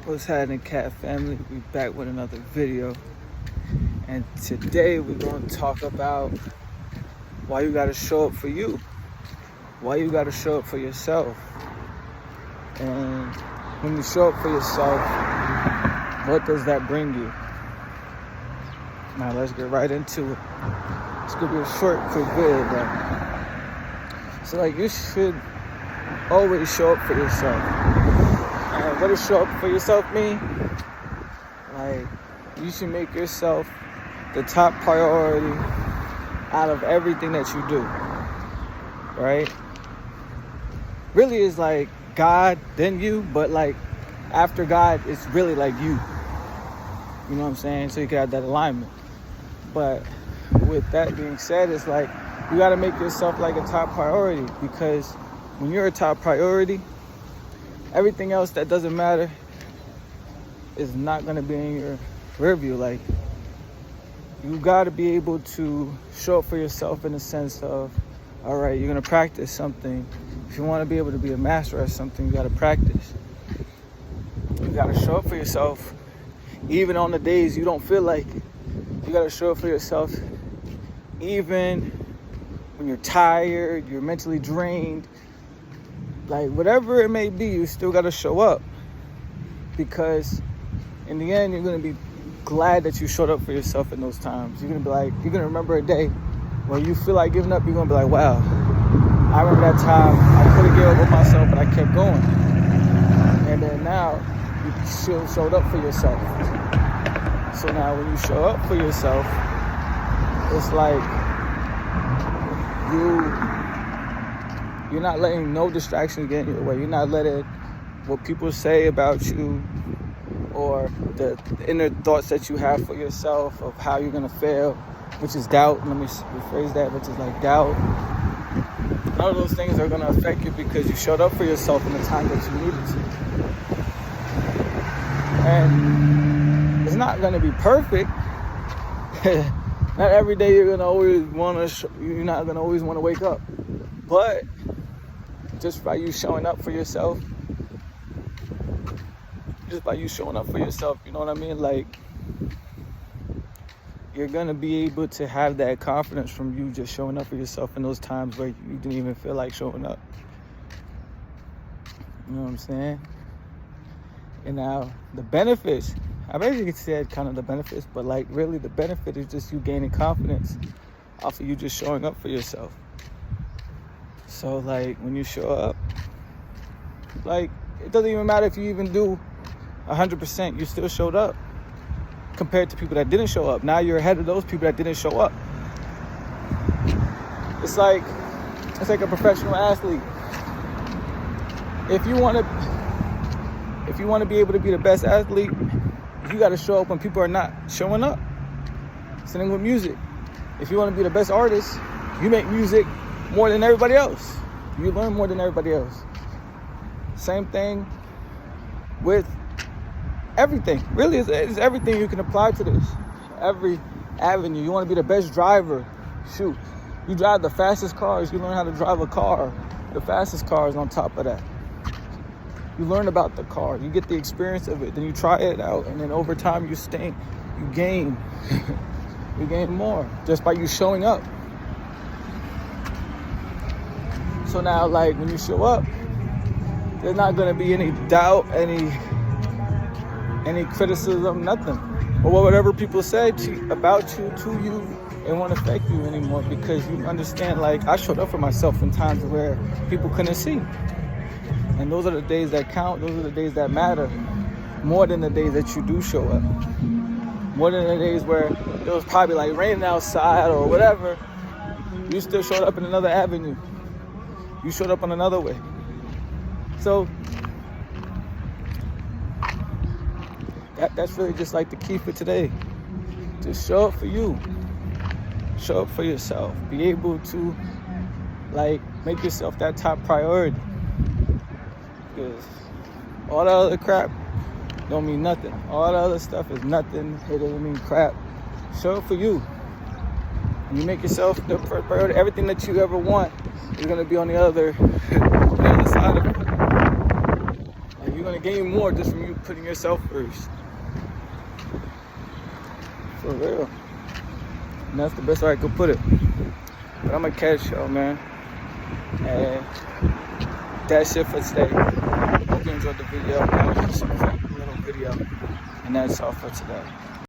What's happening, Cat family? We back with another video, and today we're going to talk about why you got to show up for you, why you got to show up for yourself. And when you show up for yourself, what does that bring you? Now let's get right into it. It's gonna be a short, quick video, but so you should always show up for yourself. And what does show up for yourself mean? You should make yourself the top priority out of everything that you do, right? Really is God, then you, but after God, it's really you. You know what I'm saying? So you can have that alignment. But with that being said, it's you got to make yourself a top priority, because when you're a top priority, everything else that doesn't matter is not going to be in your rear view. You got to be able to show up for yourself in the sense of, all right, you're going to practice something. If you want to be able to be a master at something, you got to practice. You got to show up for yourself even on the days you don't feel like it. You got to show up for yourself even when you're tired, you're mentally drained. Whatever it may be, you still got to show up, because in the end, you're going to be glad that you showed up for yourself in those times. You're going to be you're going to remember a day when you feel like giving up. You're going to be wow, I remember that time I could have given up on myself, but I kept going. And then now you still showed up for yourself. So now when you show up for yourself, it's you're not letting no distractions get in your way. You're not letting what people say about you or the inner thoughts that you have for yourself of how you're going to fail, which is doubt. Let me rephrase that, which is doubt. None of those things are going to affect you, because you showed up for yourself in the time that you needed to. And it's not going to be perfect. Not every day you're going to always want to, you're not going to always want to wake up. But just by you showing up for yourself, you know what I mean? You're going to be able to have that confidence from you just showing up for yourself in those times where you didn't even feel like showing up. You know what I'm saying? And now the benefits, I basically said kind of the benefits, but really the benefit is just you gaining confidence off of you just showing up for yourself. So when you show up, it doesn't even matter if you even do 100%, you still showed up compared to people that didn't show up. Now you're ahead of those people that didn't show up. It's like a professional athlete. If you want to be able to be the best athlete, you got to show up when people are not showing up. Same with music. If you want to be the best artist, you make music more than everybody else. You learn more than everybody else. Same thing with everything. Really, it's everything you can apply to this. Every avenue. You want to be the best driver. Shoot. You drive the fastest cars. You learn how to drive a car. The fastest cars on top of that. You learn about the car. You get the experience of it. Then you try it out. And then over time, you gain. You gain more just by you showing up. So now, when you show up, there's not going to be any doubt, any criticism, nothing. Or whatever people say about you, to you, it won't affect you anymore, because you understand, I showed up for myself in times where people couldn't see. And those are the days that count. Those are the days that matter more than the days that you do show up. More than the days where it was probably raining outside or whatever. You still showed up in another avenue. You showed up on another way. So that's really just the key for today. Just show up for you. Show up for yourself. Be able to make yourself that top priority. Because all the other crap don't mean nothing. All the other stuff is nothing. It doesn't mean crap. Show up for you. You make yourself the first priority. Everything that you ever want is going to be on the other side of it. You're going gonna gain more just from you putting yourself first. For real. And that's the best way I could put it. But I'm gonna catch y'all, man. And that's it for today. Hope you enjoyed the video. That was just a quick little video. And that's all for today.